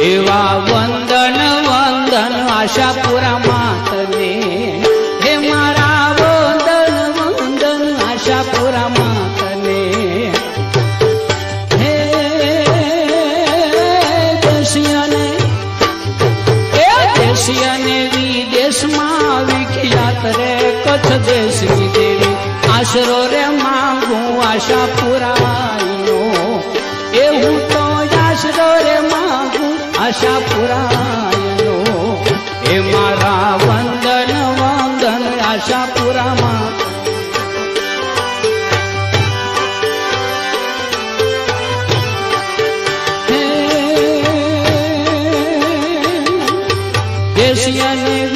એવા વંદન વંદન આશાપુરા તને હે મારા વંદન વંદન આશાપુરા તને હે દેશીયને વિદેશમાં વિખ્યાત રે કચ્છ દેશની દેવી આશરો રે માંગું આશાપુરાનો એવું તો આશરો રે માંગું આશાપુરાનો એ મારા વંદન વંદન આશાપુરામાં દેશિયા